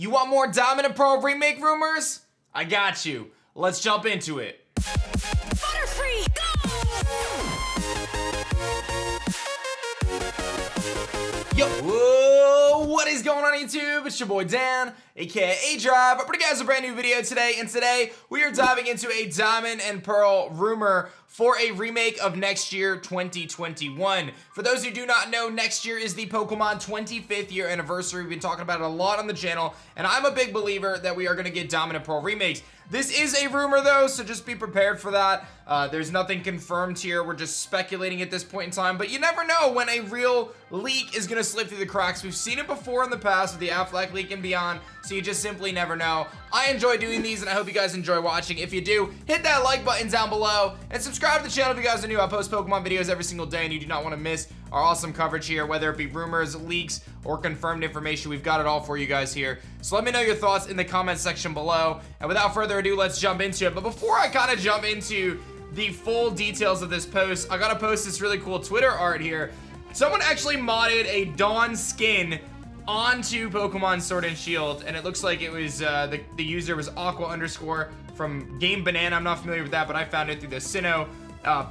You want more Diamond and Pearl remake rumors? I got you. Let's jump into it. Butterfree, Yo, whoa, what is going on YouTube? It's your boy Dan, aka aDrive. I'm bringing you guys a brand new video today, and today we are diving into a Diamond and Pearl rumor for a remake of next year, 2021. For those who do not know, next year is the Pokemon 25th year anniversary. We've been talking about it a lot on the channel, and I'm a big believer that we are going to get Diamond and Pearl remakes. This is a rumor though, so just be prepared for that. There's nothing confirmed here. We're just speculating at this point in time, but you never know when a real leak is gonna slip through the cracks. We've seen it before in the past with the Affleck leak and beyond, so you just simply never know. I enjoy doing these, and I hope you guys enjoy watching. If you do, hit that like button down below, and subscribe to the channel if you guys are new. I post Pokemon videos every single day, and you do not want to miss our awesome coverage here, whether it be rumors, leaks, or confirmed information. We've got it all for you guys here. So let me know your thoughts in the comment section below. And without further ado, let's jump into it. But before I kind of jump into the full details of this post, I gotta post this really cool Twitter art here. Someone actually modded a Dawn skin onto Pokemon Sword and Shield, and it looks like it was the user was Aqua _ from Game Banana. I'm not familiar with that, but I found it through the Sinnoh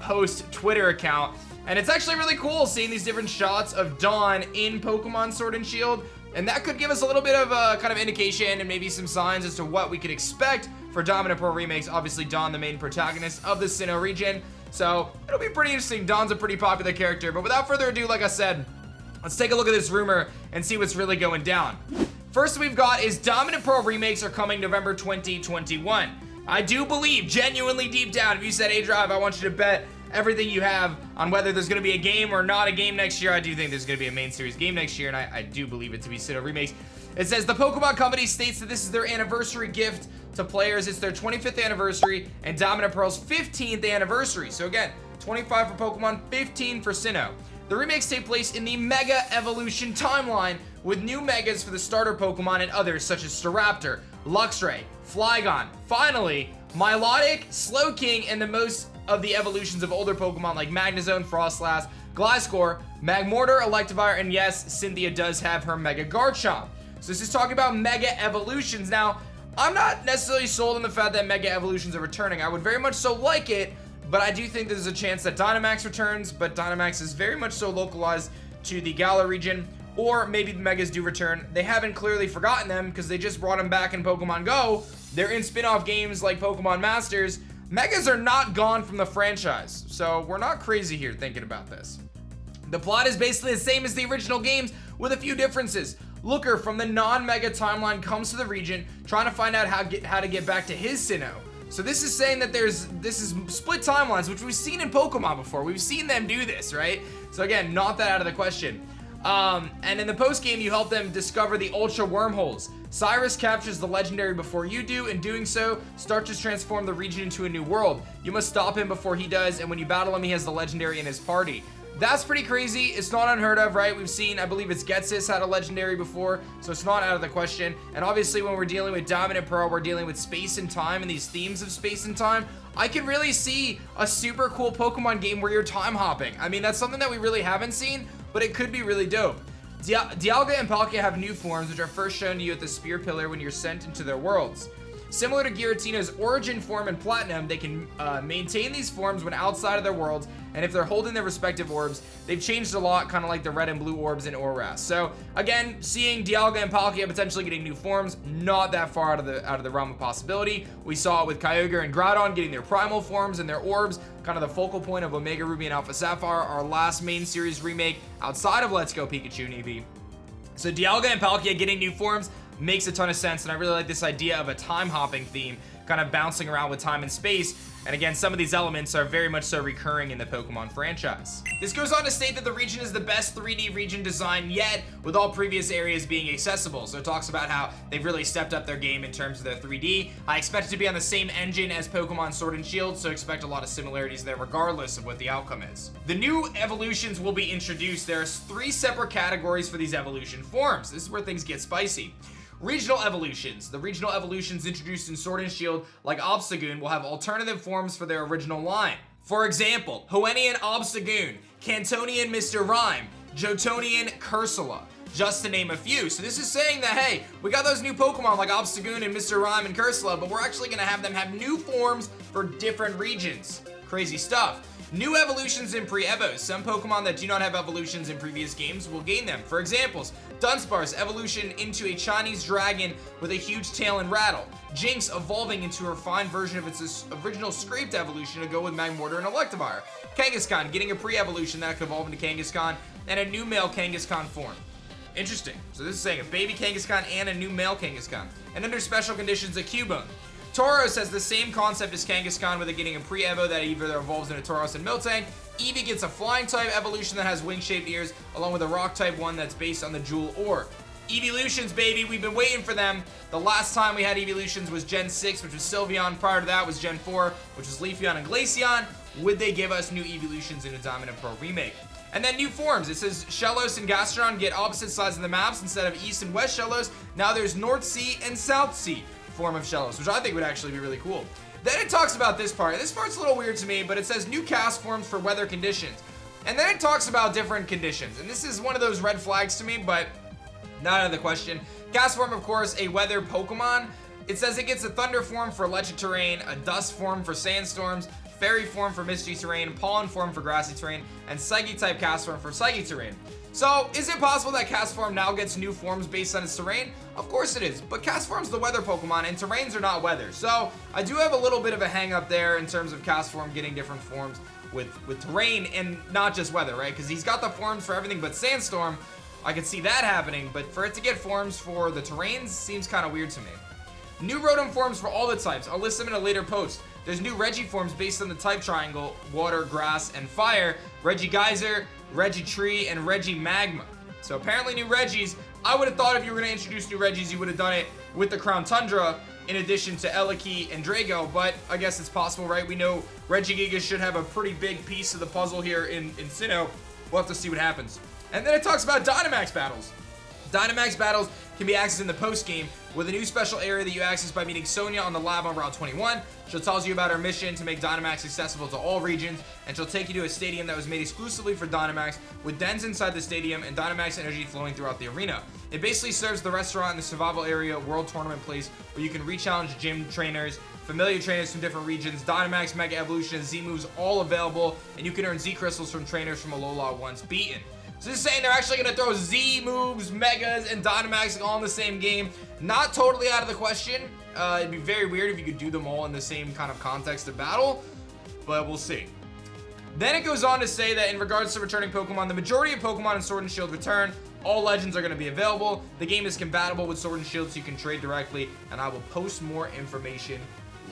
post Twitter account. And it's actually really cool seeing these different shots of Dawn in Pokemon Sword and Shield, and that could give us a little bit of a kind of indication and maybe some signs as to what we could expect for Diamond and Pearl remakes. Obviously, Dawn, the main protagonist of the Sinnoh region, so it'll be pretty interesting. Dawn's a pretty popular character, but without further ado, like I said, let's take a look at this rumor and see what's really going down. First we've got is Diamond and Pearl remakes are coming November 2021. I do believe, genuinely deep down, if you said, aDrive, I want you to bet everything you have on whether there's going to be a game or not a game next year, I do think there's going to be a main series game next year, and I do believe it to be Sinnoh remakes. It says the Pokemon Company states that this is their anniversary gift to players. It's their 25th anniversary and Diamond and Pearl's 15th anniversary. So again, 25 for Pokemon, 15 for Sinnoh. The remakes take place in the Mega Evolution timeline with new Megas for the starter Pokemon and others such as Staraptor, Luxray, Flygon, finally, Milotic, Slowking, and the most of the evolutions of older Pokemon like Magnezone, Frostlass, Gliscor, Magmortar, Electivire, and yes, Cynthia does have her Mega Garchomp. So this is talking about Mega Evolutions. Now, I'm not necessarily sold on the fact that Mega Evolutions are returning. I would very much so like it, but I do think there's a chance that Dynamax returns, but Dynamax is very much so localized to the Galar region, or maybe the Megas do return. They haven't clearly forgotten them because they just brought them back in Pokemon Go. They're in spin-off games like Pokemon Masters. Megas are not gone from the franchise, so we're not crazy here thinking about this. The plot is basically the same as the original games with a few differences. Looker from the non-Mega timeline comes to the region trying to find out how to get back to his Sinnoh. So this is saying that this is split timelines, which we've seen in Pokemon before. We've seen them do this, right? So again, not that out of the question. And in the post game, you help them discover the Ultra Wormholes. Cyrus captures the legendary before you do. In doing so, starts to transform the region into a new world. You must stop him before he does, and when you battle him, he has the legendary in his party. That's pretty crazy. It's not unheard of, right? We've seen, I believe it's Getsis had a legendary before, so it's not out of the question. And obviously, when we're dealing with Diamond and Pearl, we're dealing with space and time and these themes of space and time. I can really see a super cool Pokemon game where you're time hopping. I mean, that's something that we really haven't seen, but it could be really dope. Dialga and Palkia have new forms, which are first shown to you at the Spear Pillar when you're sent into their worlds. Similar to Giratina's origin form in Platinum, they can maintain these forms when outside of their worlds, and if they're holding their respective orbs, they've changed a lot, kind of like the red and blue orbs in Oras. So again, seeing Dialga and Palkia potentially getting new forms, not that far out of the realm of possibility. We saw it with Kyogre and Groudon getting their primal forms and their orbs, kind of the focal point of Omega Ruby and Alpha Sapphire, our last main series remake outside of Let's Go Pikachu and Eevee. So Dialga and Palkia getting new forms makes a ton of sense, and I really like this idea of a time hopping theme, kind of bouncing around with time and space. And again, some of these elements are very much so recurring in the Pokemon franchise. This goes on to state that the region is the best 3D region design yet, with all previous areas being accessible. So it talks about how they've really stepped up their game in terms of their 3D. I expect it to be on the same engine as Pokemon Sword and Shield, so expect a lot of similarities there regardless of what the outcome is. The new evolutions will be introduced. There are 3 separate categories for these evolution forms. This is where things get spicy. Regional evolutions. The regional evolutions introduced in Sword and Shield, like Obstagoon, will have alternative forms for their original line. For example, Hoennian Obstagoon, Cantonian Mr. Rhyme, Jotonian Cursula. just to name a few. So this is saying that, hey, we got those new Pokemon like Obstagoon and Mr. Rhyme and Cursula, but we're actually gonna have them have new forms for different regions. Crazy stuff. New evolutions in pre-evos. Some Pokemon that do not have evolutions in previous games will gain them. For examples, Dunsparce evolution into a Chinese dragon with a huge tail and rattle. Jinx evolving into a refined version of its original scraped evolution to go with Magmortar and Electivire. Kangaskhan getting a pre-evolution that could evolve into Kangaskhan and a new male Kangaskhan form. Interesting. So this is saying a baby Kangaskhan and a new male Kangaskhan. And under special conditions, a Cubone. Tauros has the same concept as Kangaskhan with it getting a pre-evo that either evolves into Tauros and Miltank. Eevee gets a flying type evolution that has wing-shaped ears, along with a rock type one that's based on the Jewel Ore. Evolutions, baby, we've been waiting for them. The last time we had evolutions was Gen 6, which was Sylveon. Prior to that was Gen 4, which was Leafeon and Glaceon. Would they give us new evolutions in a Diamond and Pearl remake? And then new forms. It says Shellos and Gastrodon get opposite sides of the maps instead of East and West Shellos. Now there's North Sea and South Sea form of Shellos, which I think would actually be really cool. Then it talks about this part. This part's a little weird to me, but it says new cast forms for weather conditions. And then it talks about different conditions. And this is one of those red flags to me, but not out of the question. Cast form, of course, a weather Pokemon. It says it gets a thunder form for electric terrain, a dust form for sandstorms, fairy form for misty terrain, pollen form for grassy terrain, and psychic type cast form for psychic terrain. So, is it possible that cast form now gets new forms based on its terrain? Of course it is, but cast form's the weather Pokemon, and terrains are not weather. So, I do have a little bit of a hang up there in terms of cast form getting different forms with terrain and not just weather, right? Because he's got the forms for everything but sandstorm. I could see that happening, but for it to get forms for the terrains seems kind of weird to me. New Rotom forms for all the types. I'll list them in a later post. There's new Reggie forms based on the type triangle, water, grass, and fire. Reggie Geyser, Reggie Tree, and Reggie Magma. So apparently new Reggies. I would have thought if you were going to introduce new Reggies, you would have done it with the Crown Tundra in addition to Eliki and Drago, but I guess it's possible, right? We know Regigigas should have a pretty big piece of the puzzle here in Sinnoh. We'll have to see what happens. And then it talks about Dynamax battles. Dynamax battles can be accessed in the post-game with a new special area that you access by meeting Sonia on the lab on Route 21. She'll tell you about her mission to make Dynamax accessible to all regions, and she'll take you to a stadium that was made exclusively for Dynamax with dens inside the stadium and Dynamax energy flowing throughout the arena. It basically serves the restaurant in the survival area world tournament place where you can re-challenge gym trainers, familiar trainers from different regions, Dynamax, Mega Evolution, and Z-moves all available, and you can earn Z-crystals from trainers from Alola once beaten. So this is saying they're actually going to throw Z moves, Megas, and Dynamax all in the same game. Not totally out of the question. It'd be very weird if you could do them all in the same kind of context of battle, but we'll see. Then it goes on to say that in regards to returning Pokemon, the majority of Pokemon in Sword and Shield return. All legends are going to be available. The game is compatible with Sword and Shield, so you can trade directly, and I will post more information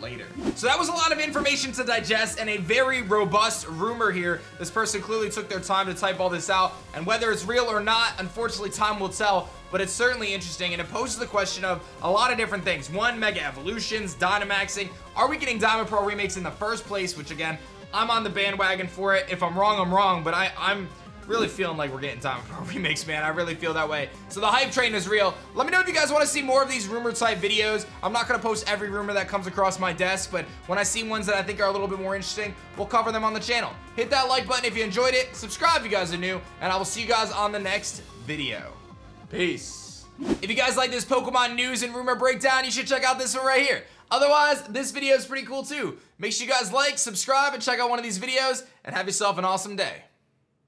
later. So that was a lot of information to digest and a very robust rumor here. This person clearly took their time to type all this out, and whether it's real or not, unfortunately time will tell, but it's certainly interesting, and it poses the question of a lot of different things. One, Mega Evolutions, Dynamaxing. Are we getting Diamond Pearl remakes in the first place? Which again, I'm on the bandwagon for it. If I'm wrong, but I'm really feeling like we're getting Diamond Pearl remakes, man. I really feel that way. So the hype train is real. Let me know if you guys want to see more of these rumor type videos. I'm not going to post every rumor that comes across my desk, but when I see ones that I think are a little bit more interesting, we'll cover them on the channel. Hit that like button if you enjoyed it. Subscribe if you guys are new, and I will see you guys on the next video. Peace. If you guys like this Pokemon news and rumor breakdown, you should check out this one right here. Otherwise, this video is pretty cool too. Make sure you guys like, subscribe, and check out one of these videos, and have yourself an awesome day.